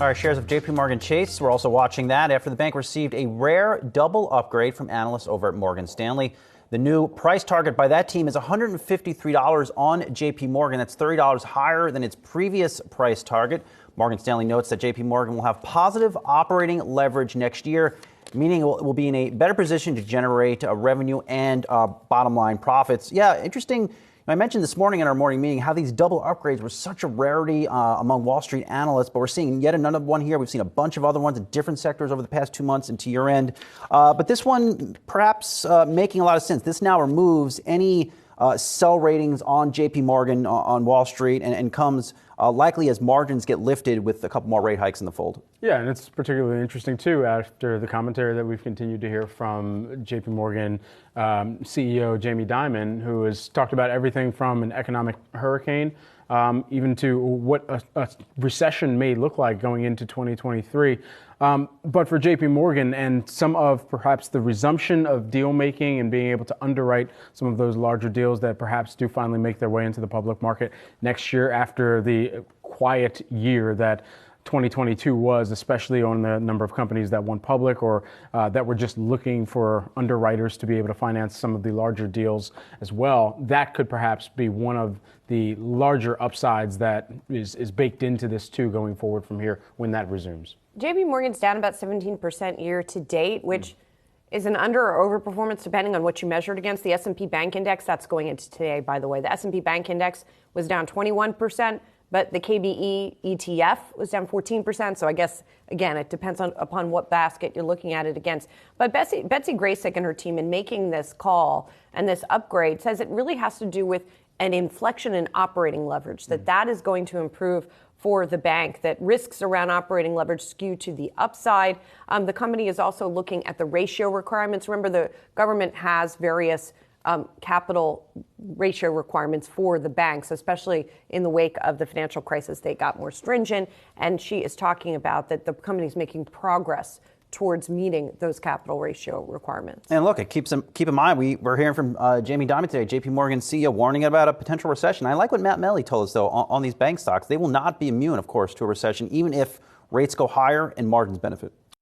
All right, shares of JPMorgan Chase, we're also watching that after the bank received a rare double upgrade from analysts over at Morgan Stanley. The new price target by that team is $153 on JPMorgan. That's $30 higher than its previous price target. Morgan Stanley notes that JPMorgan will have positive operating leverage next year, meaning it will be in a better position to generate revenue and bottom line profits. Yeah, interesting. I mentioned this morning in our morning meeting how these double upgrades were such a rarity among Wall Street analysts, but we're seeing yet another one here. We've seen a bunch of other ones in different sectors over the past 2 months into year end. But this one perhaps making a lot of sense. This now removes any sell ratings on JPMorgan on Wall Street and comes likely as margins get lifted with a couple more rate hikes in the fold. Yeah, and it's particularly interesting, too, after the commentary that we've continued to hear from JPMorgan CEO Jamie Dimon, who has talked about everything from an economic hurricane even to what a recession may look like going into 2023. But for JPMorgan and some of perhaps the resumption of deal making and being able to underwrite some of those larger deals that perhaps do finally make their way into the public market next year after the quiet year that 2022 was, especially on the number of companies that went public or that were just looking for underwriters to be able to finance some of the larger deals as well. That could perhaps be one of the larger upsides that is baked into this too going forward from here when that resumes. JP Morgan's down about 17% year to date, which is an under or overperformance depending on what you measured against. The S&P Bank Index, that's going into today, by the way. The S&P Bank Index was down 21%. But the KBE ETF was down 14%. So I guess, again, it depends upon what basket you're looking at it against. But Betsy Graseck and her team in making this call and this upgrade says it really has to do with an inflection in operating leverage, that is going to improve for the bank, that risks around operating leverage skew to the upside. The company is also looking at the ratio requirements. Remember, the government has various capital ratio requirements for the banks, especially in the wake of the financial crisis. They got more stringent, and she is talking about that the company is making progress towards meeting those capital ratio requirements. And look, keep in mind, we're hearing from Jamie Dimon today, JPMorgan CEO, warning about a potential recession. I like what Matt Melly told us, though, on these bank stocks. They will not be immune, of course, to a recession, even if rates go higher and margins benefit.